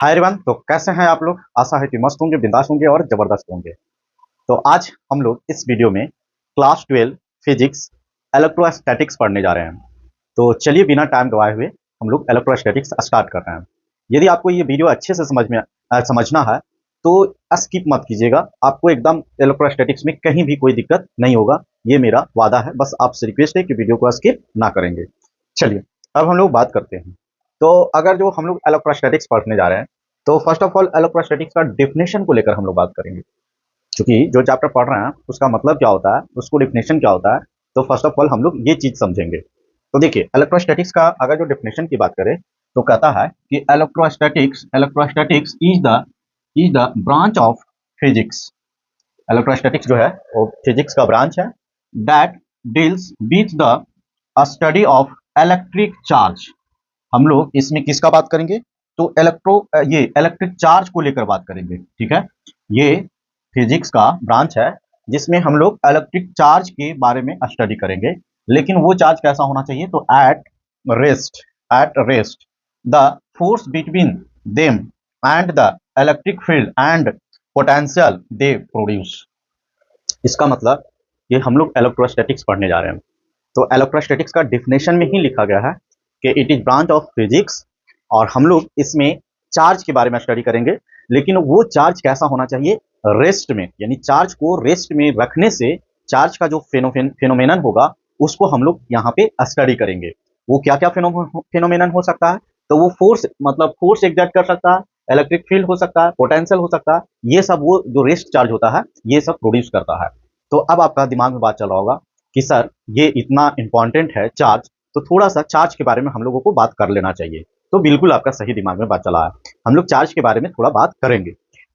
Hi everyone. तो कैसे हैं आप लोग? आशा है कि मस्त होंगे, बिंदास होंगे और जबरदस्त होंगे। तो आज हम लोग इस वीडियो में क्लास 12 फिजिक्स इलेक्ट्रोस्टैटिक्स पढ़ने जा रहे हैं। तो चलिए बिना टाइम गवाए हुए हम लोग इलेक्ट्रोस्टैटिक्स स्टार्ट कर रहे हैं। यदि आपको ये वीडियो अच्छे से समझना है तो स्किप मत कीजिएगा। आपको एकदम इलेक्ट्रोस्टैटिक्स में कहीं भी कोई दिक्कत नहीं होगा, ये मेरा वादा है। बस आपसे रिक्वेस्ट है कि वीडियो को स्किप ना करेंगे। चलिए अब हम लोग बात करते हैं। तो अगर जो हम लोग इलेक्ट्रोस्टैटिक्स पढ़ने जा रहे हैं तो फर्स्ट ऑफ ऑल इलेक्ट्रोस्टैटिक्स का डेफिनेशन को लेकर हम लोग बात करेंगे, क्योंकि जो चैप्टर पढ़ रहे हैं उसका मतलब क्या होता है, उसको डेफिनेशन क्या होता है। तो फर्स्ट ऑफ ऑल हम लोग ये चीज समझेंगे। तो देखिए इलेक्ट्रोस्टैटिक्स का अगर जो डेफिनेशन की बात करें तो कहता है कि electrostatics is the branch of physics. Electrostatics जो है वो फिजिक्स का ब्रांच है that deals with the study of electric charge. हम लोग इसमें किसका बात करेंगे? तो ये इलेक्ट्रिक चार्ज को लेकर बात करेंगे। ठीक है, ये फिजिक्स का ब्रांच है जिसमें हम लोग इलेक्ट्रिक चार्ज के बारे में स्टडी करेंगे। लेकिन वो चार्ज कैसा होना चाहिए? तो at rest the force between them and the electric field and potential they produce. इसका मतलब ये हम लोग इलेक्ट्रोस्टैटिक्स पढ़ने जा रहे हैं। तो इलेक्ट्रोस्टैटिक्स का डिफिनेशन में ही लिखा गया है कि it is branch of physics, और हम लोग इसमें चार्ज के बारे में स्टडी करेंगे। लेकिन वो चार्ज कैसा होना चाहिए? रेस्ट में, यानी चार्ज को रेस्ट में रखने से चार्ज का जो फेनोमेनन होगा उसको हम लोग यहाँ पे स्टडी करेंगे। वो क्या क्या फेनोमेनन हो सकता है? तो वो फोर्स, मतलब फोर्स एग्जर्ट कर सकता है, इलेक्ट्रिक फील्ड हो सकता है, पोटेंशियल हो सकता है। ये सब वो जो रेस्ट चार्ज होता है ये सब प्रोड्यूस करता है। तो अब आपका दिमाग में बात चल रहा होगा कि सर ये इतना इंपॉर्टेंट है चार्ज, तो थोड़ा सा चार्ज के बारे में हम लोगों को बात कर लेना चाहिए। तो बिल्कुल आपका सही दिमाग में बात चला है, हम लोग चार्ज के बारे में थोड़ा बात करेंगे।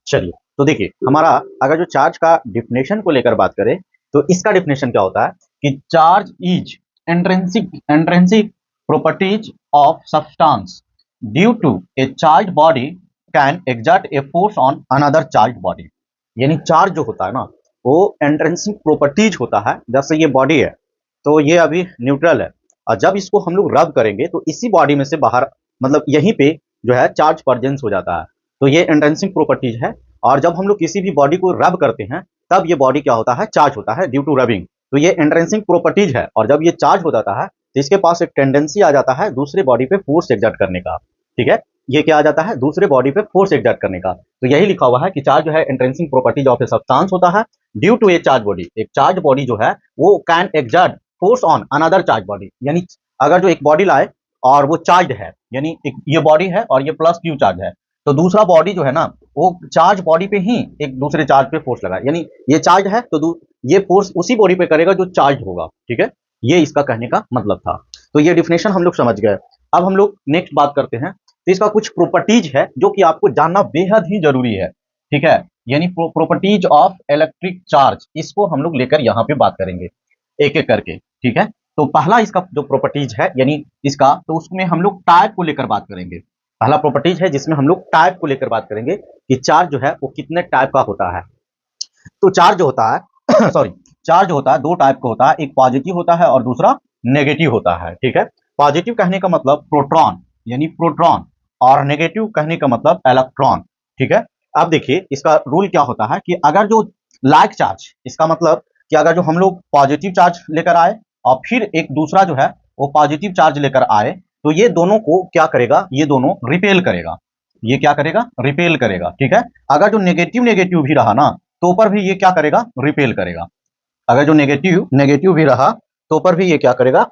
चलिए तो देखिए, हमारा अगर जो चार्ज का डिफिनेशन को लेकर बात करें तो इसका डिफिनेशन क्या होता है कि charge is intrinsic properties of substance due to a charge body can exert a force on another charge body. यानी चार्ज जो होता है ना वो इंट्रिंसिक प्रॉपर्टीज होता है। जैसे ये बॉडी है तो ये अभी न्यूट्रल है, और जब इसको हम लोग रब करेंगे तो इसी बॉडी में से बाहर, मतलब यहीं पे जो है चार्ज परजेंस हो जाता है। तो ये इंट्रिंसिक प्रॉपर्टीज है। और जब हम लोग किसी भी बॉडी को रब करते हैं तब ये बॉडी क्या होता है? चार्ज होता है ड्यू टू रबिंग। तो ये इंट्रिंसिक प्रॉपर्टीज है, और जब ये चार्ज हो जाता है तो इसके पास एक टेंडेंसी आ जाता है दूसरे बॉडी पे फोर्स एग्जर्ट करने का। ठीक है, ये क्या आ जाता है? दूसरे बॉडी पे फोर्स एग्जर्ट करने का। तो यही लिखा हुआ है कि चार्ज जो है intrinsic properties of a substance होता है due to a charge body. एक चार्ज बॉडी जो है वो can exert force on another charge body. यानी अगर जो एक बॉडी लाए और वो चार्ज है, यानी एक ये बॉडी है और ये प्लस क्यू चार्ज है, तो दूसरा बॉडी जो है ना वो चार्ज बॉडी पे ही एक दूसरे चार्ज पे फोर्स लगाए। यानी ये चार्ज है तो ये फोर्स उसी बॉडी पे करेगा जो चार्ज होगा। ठीक है, ये इसका कहने का मतलब था। तो ये डिफिनेशन हम लोग समझ गए। अब हम लोग नेक्स्ट बात करते हैं। तो इसका कुछ प्रॉपर्टीज है जो कि आपको जानना बेहद ही जरूरी है। ठीक है, यानी प्रॉपर्टीज ऑफ इलेक्ट्रिक चार्ज, इसको हम लोग लेकर यहाँ पे बात करेंगे एक एक करके। ठीक है, तो पहला इसका जो प्रॉपर्टीज है यानी इसका, तो उसमें हम लोग टाइप को लेकर बात करेंगे। पहला प्रॉपर्टीज है जिसमें हम लोग टाइप को लेकर बात करेंगे कि चार्ज जो है वो कितने टाइप का होता है। तो चार्ज जो होता है सॉरी, चार्ज होता है दो टाइप का होता है, एक पॉजिटिव होता है और दूसरा नेगेटिव होता है। ठीक है, पॉजिटिव कहने का मतलब प्रोटॉन यानी प्रोटॉन, और नेगेटिव कहने का मतलब इलेक्ट्रॉन। ठीक है, अब देखिए इसका रूल क्या होता है कि अगर जो लाइक चार्ज, इसका मतलब कि अगर जो हम लोग पॉजिटिव चार्ज लेकर आए और फिर एक दूसरा जो है वो पॉजिटिव चार्ज लेकर आए, तो ये दोनों को क्या करेगा? ये दोनों रिपेल करेगा। ये क्या करेगा? रिपेल करेगा। ठीक है, अगर जो नेगेटिव नेगेटिव भी रहा ना तो पर भी ये क्या करेगा? रिपेल करेगा। अगर जो नेगेटिव नेगेटिव भी रहा तो पर भी ये क्या करेगा?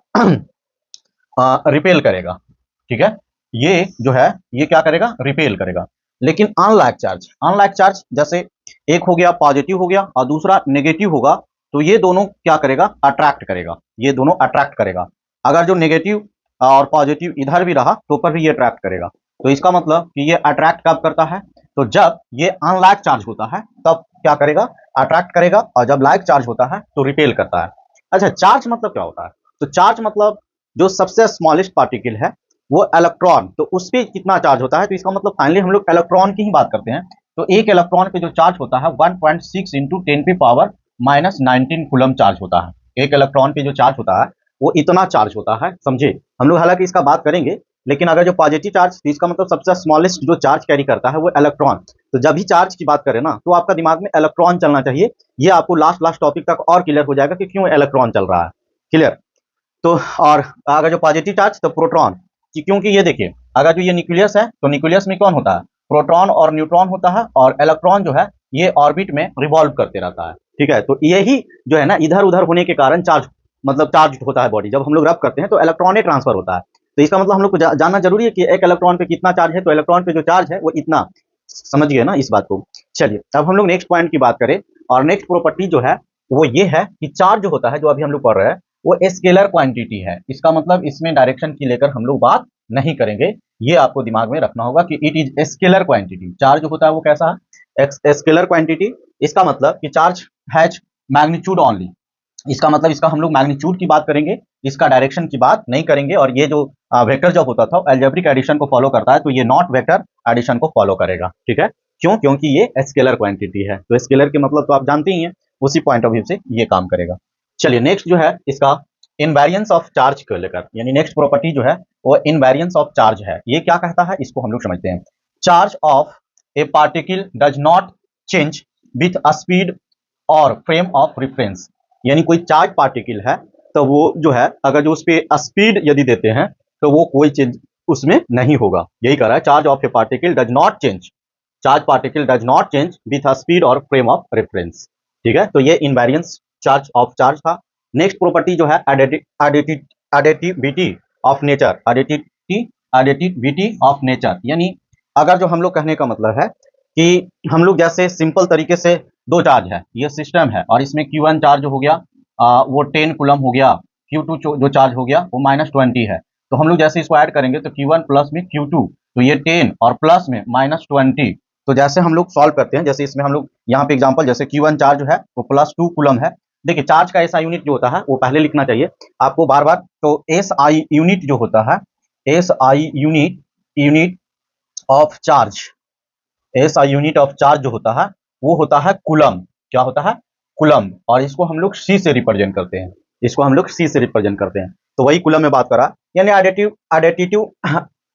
रिपेल करेगा। ठीक है, ये जो है ये क्या करेगा? रिपेल करेगा। लेकिन अनलाइक चार्ज जैसे एक हो गया पॉजिटिव हो गया और दूसरा नेगेटिव होगा, तो ये दोनों क्या करेगा? अट्रैक्ट करेगा। ये दोनों अट्रैक्ट करेगा। अगर जो नेगेटिव और पॉजिटिव इधर भी रहा तो पर भी ये अट्रैक्ट करेगा। तो इसका मतलब कि ये अट्रैक्ट कब करता है? तो जब ये अनलाइक चार्ज होता है तब क्या करेगा? अट्रैक्ट करेगा, और जब लाइक चार्ज होता है तो रिपेल करता है। अच्छा, चार्ज मतलब क्या होता है? तो चार्ज मतलब जो सबसे स्मॉलेस्ट पार्टिकल है वो इलेक्ट्रॉन, तो उस पर कितना चार्ज होता है। तो इसका मतलब फाइनली हम लोग इलेक्ट्रॉन की ही बात करते हैं। तो एक इलेक्ट्रॉन पे जो चार्ज होता है 1.6 इंटू 10⁻⁻⁹ कूलम चार्ज होता है। एक इलेक्ट्रॉन पे जो चार्ज होता है वो इतना चार्ज होता है, समझे? हम लोग हालांकि इसका बात करेंगे लेकिन अगर जो पॉजिटिव चार्ज, तो इसका मतलब सबसे स्मॉलेस्ट जो चार्ज कैरी करता है वो इलेक्ट्रॉन। तो जब भी चार्ज की बात करें ना, तो आपका दिमाग में इलेक्ट्रॉन चलना चाहिए। ये आपको लास्ट लास्ट टॉपिक तक और क्लियर हो जाएगा कि क्यों इलेक्ट्रॉन चल रहा है। क्लियर। तो और अगर जो पॉजिटिव चार्ज तो प्रोटॉन, क्योंकि ये देखिए, अगर जो ये न्यूक्लियस है तो न्यूक्लियस में कौन होता है, प्रोटॉन और न्यूट्रॉन होता है, और इलेक्ट्रॉन जो है ये ऑर्बिट में रिवॉल्व करते रहता है। ठीक है, तो यही जो है ना इधर उधर होने के कारण चार्ज, मतलब चार्ज होता है बॉडी। जब हम लोग रब करते हैं तो इलेक्ट्रॉन ट्रांसफर होता है। तो इसका मतलब हम लोग को जानना जरूरी है कि एक इलेक्ट्रॉन पे कितना चार्ज है, तो इलेक्ट्रॉन पे जो चार्ज है वो इतना। समझ गए ना इस बात को। चलिए अब हम लोग नेक्स्ट पॉइंट की बात करें, और नेक्स्ट प्रॉपर्टी जो है वो ये है कि चार्ज जो होता है, जो अभी हम लोग पढ़ रहे हैं, वो स्केलर क्वांटिटी है। इसका मतलब इसमें डायरेक्शन की लेकर हम लोग बात नहीं करेंगे। ये आपको दिमाग में रखना होगा कि it is scalar quantity. Charge जो होता है वो कैसा है, स्केलर क्वांटिटी। इसका मतलब कि चार्ज हैज मैग्नीट्यूड ओनली। इसका मतलब इसका हम लोग मैग्नीट्यूड की बात करेंगे, इसका डायरेक्शन की बात नहीं करेंगे। और ये जो वेक्टर जब होता था अलजेब्रिक एडिशन को फॉलो करता है, तो ये नॉट वेक्टर एडिशन को फॉलो करेगा। ठीक है, क्यों? क्योंकि ये स्केलर क्वांटिटी है। तो स्केलर के मतलब तो आप जानते ही हैं, उसी पॉइंट ऑफ व्यू से ये काम करेगा। चलिए नेक्स्ट जो है इसका इनवेरियंस ऑफ चार्ज को लेकर, यानी नेक्स्ट प्रॉपर्टी जो है वो इनवेरियंस ऑफ चार्ज है। ये क्या कहता है, इसको हम लोग समझते हैं। Charge of A particle does not change with a speed और फ्रेम ऑफ रेफरेंस। यानी कोई चार्ज पार्टिकल है, तो वो जो है अगर जो उस पर स्पीड यदि देते हैं तो वो कोई चेंज उसमें नहीं होगा। यही कह रहा है, charge of A particle does not change, charge particle does not change with a speed और फ्रेम ऑफ रेफरेंस। ठीक है, तो ये इनवेरियंस चार्ज ऑफ चार्ज था। नेक्स्ट प्रॉपर्टी जो है additivity of nature, additivity of nature. यानी अगर जो हम लोग कहने का मतलब है कि हम लोग जैसे सिंपल तरीके से दो चार्ज है, ये सिस्टम है, और इसमें Q1 चार्ज हो गया वो 10 कूलम हो गया, Q2 जो चार्ज हो गया वो -20 है। तो हम लोग जैसे इसको ऐड करेंगे तो Q1 प्लस में Q2, तो ये 10 और प्लस में -20। तो जैसे हम लोग सॉल्व करते हैं, जैसे इसमें हम लोग यहाँ पे एग्जांपल, जैसे Q1 चार्ज जो है वो +2 कूलम है। देखिए चार्ज का एसआई यूनिट जो होता है वो पहले लिखना चाहिए आपको बार बार। तो एसआई यूनिट जो होता है, SI unit of charge, SI unit of charge जो होता है वो होता है कूलम। क्या होता है? कूलम। और इसको हम लोग सी से रिप्रेजेंट करते हैं, इसको हम लोग सी से रिप्रेजेंट करते हैं। तो वही कूलम में बात करा, यानी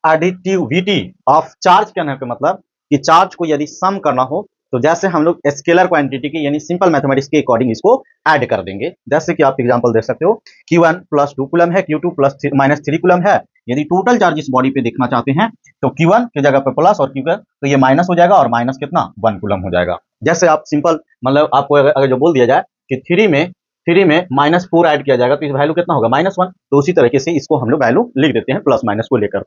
एडिटिविटी ऑफ चार्ज कहने का मतलब कि चार्ज को यदि सम करना हो तो जैसे हम लोग स्केलर क्वांटिटी की यानी सिंपल मैथमेटिक्स के अकॉर्डिंग इसको ऐड कर देंगे। जैसे कि आप एग्जांपल देख सकते हो, Q1 प्लस 2 कूलम है, Q2 प्लस -3 कूलम है। यदि टोटल चार्ज इस बॉडी पे देखना चाहते हैं तो Q1 की जगह पे प्लस और Q1 तो ये माइनस हो जाएगा, और माइनस कितना 1 कूलम हो जाएगा। जैसे आप सिंपल मतलब आपको अगर जो बोल दिया जाए कि 3 में -4 ऐड किया जाएगा तो इस वैल्यू कितना होगा -1। तो उसी तरीके से इसको हम लोग वैल्यू लिख देते हैं प्लस माइनस को लेकर।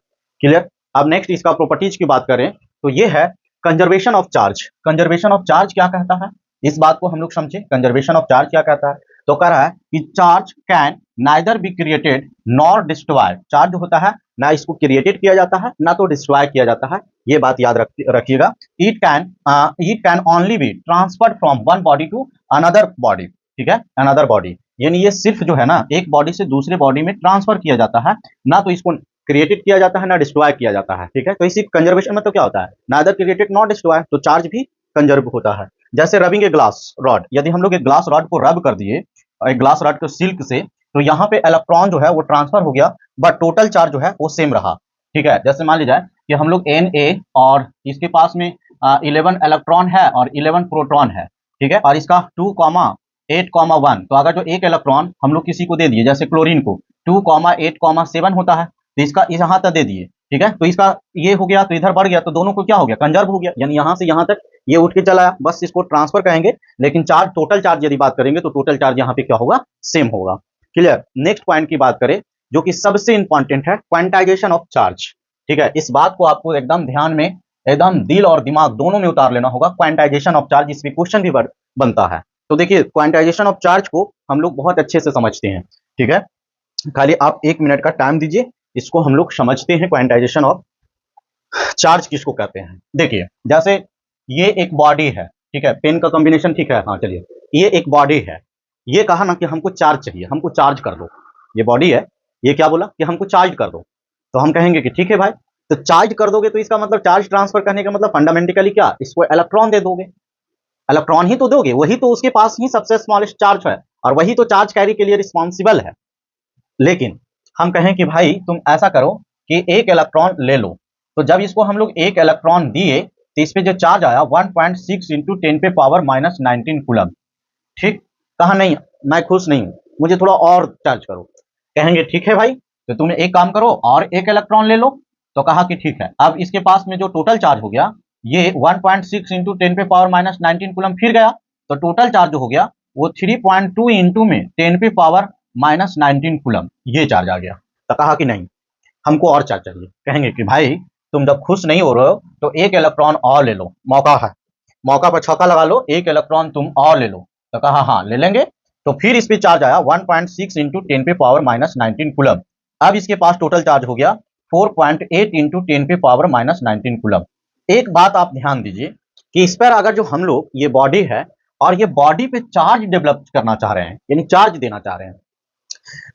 क्लियर। अब नेक्स्ट इसका प्रॉपर्टीज की बात करें तो ये है conservation of charge. Conservation of charge क्या कहता है, इस बात को हम लोग समझे। कंजर्वेशन ऑफ चार्ज क्या कहता है, तो कह रहा है कि charge can neither be created nor destroyed. Charge होता है ना इसको क्रिएटेड किया जाता है ना तो डिस्ट्रॉय किया जाता है, ये बात याद रखिएगा। It can only be transferred from one body to another body. ठीक है, अनदर बॉडी, यानी ये सिर्फ जो है ना एक बॉडी से दूसरे बॉडी में ट्रांसफर किया जाता है, ना तो इसको क्रिएटेड किया जाता है ना डिस्ट्रॉय किया जाता है। ठीक है, तो इसी कंजर्वेशन में तो क्या होता है, नाइदर क्रिएटेड नॉट डिस्ट्रॉय, तो चार्ज भी कंजर्व होता है। जैसे रबिंग ए ग्लास रॉड, यदि हम लोग एक ग्लास रॉड को रब कर दिए, एक ग्लास रॉड को सिल्क से, तो यहाँ पे इलेक्ट्रॉन जो है वो ट्रांसफर हो गया, बट टोटल चार्ज जो है वो सेम रहा। ठीक है, जैसे मान लीजिए कि हम लोग Na और इसके पास में 11 इलेक्ट्रॉन है और 11 प्रोटॉन है। ठीक है, और इसका 2,8,1, तो अगर जो एक इलेक्ट्रॉन हम लोग किसी को दे दिए, जैसे क्लोरीन को 2,8,7 होता है, तो इसका यहाँ तक दे दिए। ठीक है, तो इसका ये हो गया तो इधर बढ़ गया, तो दोनों को क्या हो गया, कंजर्व हो गया, यानी यहाँ से यहाँ तक ये उठ के चला, बस इसको ट्रांसफर कहेंगे। लेकिन चार्ज, टोटल चार्ज यदि बात करेंगे तो टोटल चार्ज यहाँ पे क्या होगा, सेम होगा। क्लियर। नेक्स्ट पॉइंट की बात करें जो कि सबसे इंपॉर्टेंट है, क्वांटाइजेशन ऑफ चार्ज। ठीक है, इस बात को आपको एकदम ध्यान में, एकदम दिल और दिमाग दोनों में उतार लेना होगा। क्वांटाइजेशन ऑफ चार्ज, इस पे क्वेश्चन भी बनता है। तो देखिए क्वांटाइजेशन ऑफ चार्ज को हम लोग बहुत अच्छे से समझते हैं। ठीक है, खाली आप 1 मिनट का टाइम दीजिए, इसको हम लोग समझते हैं क्वांटाइजेशन ऑफ चार्ज किसको कहते हैं। देखिए जैसे ये एक बॉडी है, ठीक है, पेन का कॉम्बिनेशन ठीक है, हाँ चलिए, ये एक बॉडी है, ये कहा ना कि हमको चार्ज चाहिए, हमको चार्ज कर दो। ये बॉडी है, ये क्या बोला कि हमको चार्ज कर दो, तो हम कहेंगे कि ठीक है भाई, तो चार्ज कर दोगे तो इसका मतलब चार्ज ट्रांसफर करने का मतलब फंडामेंटिकली क्या, इसको इलेक्ट्रॉन दे दोगे, इलेक्ट्रॉन ही तो दोगे, वही तो उसके पास ही सबसे स्मॉलेस्ट चार्ज है, और वही तो चार्ज कैरी के लिए रिस्पॉन्सिबल है। लेकिन हम कहें कि भाई तुम ऐसा करो कि एक इलेक्ट्रॉन ले लो। तो जब इसको हम लोग एक इलेक्ट्रॉन दिए तो इस पे जो चार्ज आया 1.6 इंटू 10 पे पावर माइनस 19 कूलम। ठीक, कहा नहीं मैं खुश नहीं हूं, मुझे थोड़ा और चार्ज करो। कहेंगे ठीक है भाई, तो तुम एक काम करो और एक इलेक्ट्रॉन ले लो। तो कहा कि ठीक है। अब इसके पास में जो टोटल चार्ज हो गया ये 1.6 इंटू 10 पे पावर माइनस 19 कूलम फिर गया, तो टोटल चार्ज जो हो गया वो 3.2 इंटू में 10 पे पावर माइनस 19 कूलम ये चार्ज आ गया। तो कहा कि नहीं हमको और चार्ज चाहिए। कहेंगे कि भाई तुम जब खुश नहीं हो रहे हो तो एक इलेक्ट्रॉन और ले लो, मौका है, मौका पर छक्का लगा लो, एक इलेक्ट्रॉन तुम और ले लो। तो कहा हाँ ले लेंगे। तो फिर इस पे चार्ज आया 1.6 इंटू 10 पे पावर माइनस 19 कूलम। अब इसके पास टोटल चार्ज हो गया 4.8 इंटू 10 पे पावर माइनस 19 कूलम। एक बात आप ध्यान दीजिए कि इस पर अगर जो हम लोग ये बॉडी है और ये बॉडी पे चार्ज डेवलप करना चाह रहे हैं, यानी चार्ज देना चाह रहे हैं,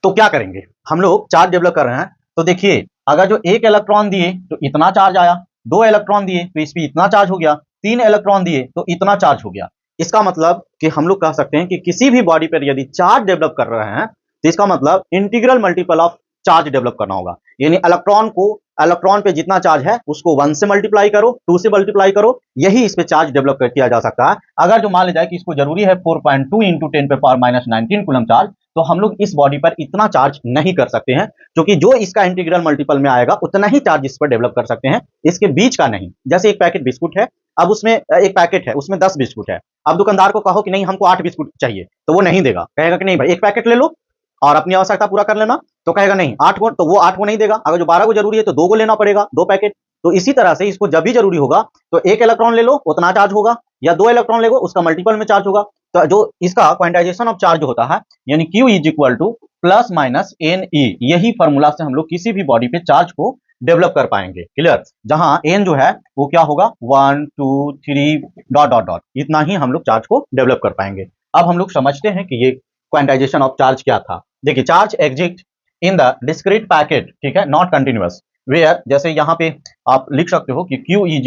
तो क्या करेंगे? हम लोग चार्ज डेवलप कर रहे हैं तो देखिए अगर जो एक इलेक्ट्रॉन दिए तो इतना चार्ज आया, दो इलेक्ट्रॉन दिए तो इस पे इतना चार्ज हो गया, तीन इलेक्ट्रॉन दिए तो इतना चार्ज हो गया। इसका मतलब कि हम लोग कह सकते हैं कि किसी भी बॉडी पर यदि चार्ज डेवलप कर रहे हैं तो इसका मतलब integral multiple of charge develop करना होगा। यानी इलेक्ट्रॉन पे जितना चार्ज है उसको 1 से मल्टीप्लाई करो, 2 से मल्टीप्लाई करो, यही इस पे चार्ज डेवलप किया जा सकता है। अगर जो मान लिया जाए कि इसको जरूरी है 4.2 इंटू 10 पे पावर माइनस 19 कूलम चार्ज, तो हम लोग इस बॉडी पर इतना चार्ज नहीं कर सकते हैं, क्योंकि जो इसका इंटीग्रल मल्टीपल में आएगा उतना ही चार्ज इस पर डेवलप कर सकते हैं, इसके बीच का नहीं। जैसे एक पैकेट बिस्कुट है, अब उसमें एक पैकेट है उसमें 10 बिस्कुट है, अब दुकानदार को कहो कि नहीं हमको 8 बिस्कुट चाहिए तो वो नहीं देगा, कहेगा कि नहीं भाई एक पैकेट ले लो और अपनी आवश्यकता पूरा कर लेना। तो कहेगा नहीं 8 को, तो वो 8 को नहीं देगा। अगर जो 12 को जरूरी है तो 2 को लेना पड़ेगा, 2 पैकेट। तो इसी तरह से इसको जब भी जरूरी होगा तो एक इलेक्ट्रॉन ले लो उतना चार्ज होगा, या 2 इलेक्ट्रॉन ले लो उसका मल्टीपल में चार्ज होगा। तो जो इसका क्वांटाइजेशन ऑफ चार्ज होता है यानी Q is equal two plus minus NE, यही फॉर्मूला से हम लोग किसी भी बॉडी पे चार्ज को डेवलप कर पाएंगे। क्लियर? जहां n जो है वो क्या होगा 1 2 3 डॉट डॉट डॉट, इतना ही हम लोग चार्ज को डेवलप कर पाएंगे। अब हम लोग समझते हैं कि ये क्वांटाइजेशन ऑफ चार्ज क्या था। देखिए charge exist in the discrete packet, ठीक है, नॉट कंटिन्यूअस, वेयर जैसे यहाँ पे आप लिख सकते हो कि Q is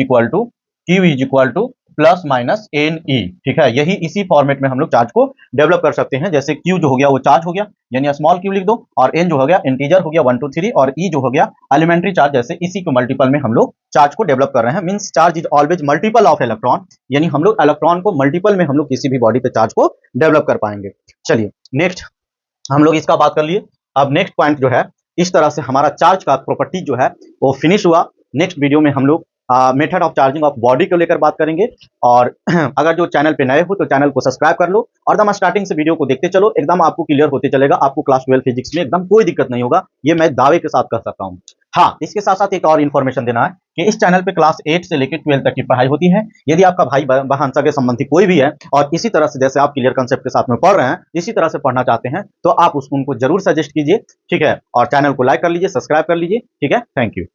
equal two plus minus NE, ठीक है, यही इसी फॉर्मेट में हम लोग चार्ज को डेवलप कर सकते हैं। जैसे Q जो हो गया वो चार्ज हो गया यानी स्मॉल q लिख दो, और N जो हो गया इंटीजर हो गया 1 2 3, और E जो हो गया एलिमेंट्री चार्ज, जैसे इसी को मल्टीपल में हम लोग चार्ज को डेवलप कर रहे हैं। Means charge is always multiple of electron, यानी हम लोग इलेक्ट्रॉन को मल्टीपल में हम लोग किसी भी बॉडी पे चार्ज को डेवलप कर पाएंगे। चलिए नेक्स्ट हम लोग इसका बात कर लिए। अब नेक्स्ट पॉइंट जो है, इस तरह से हमारा चार्ज का प्रॉपर्टी जो है वो फिनिश हुआ। नेक्स्ट वीडियो में हम लोग method of charging of body को लेकर बात करेंगे। और अगर जो चैनल पे नए हो तो चैनल को सब्सक्राइब कर लो और एकदम स्टार्टिंग से वीडियो को देखते चलो, एकदम आपको क्लियर होते चलेगा। आपको क्लास 12 फिजिक्स में एकदम कोई दिक्कत नहीं होगा, ये मैं दावे के साथ कह सकता हूँ। हाँ, इसके साथ साथ एक और इन्फॉर्मेशन देना है कि इस चैनल पे क्लास 8 से लेकर 12 तक की पढ़ाई होती है। यदि आपका भाई बहन सगे संबंधी कोई भी है और इसी तरह से जैसे आप क्लियर कंसेप्ट के साथ में पढ़ रहे हैं इसी तरह से पढ़ना चाहते हैं तो आप उसको उनको जरूर सजेस्ट कीजिए, ठीक है, और चैनल को लाइक कर लीजिए, सब्सक्राइब कर लीजिए, ठीक है। Thank you.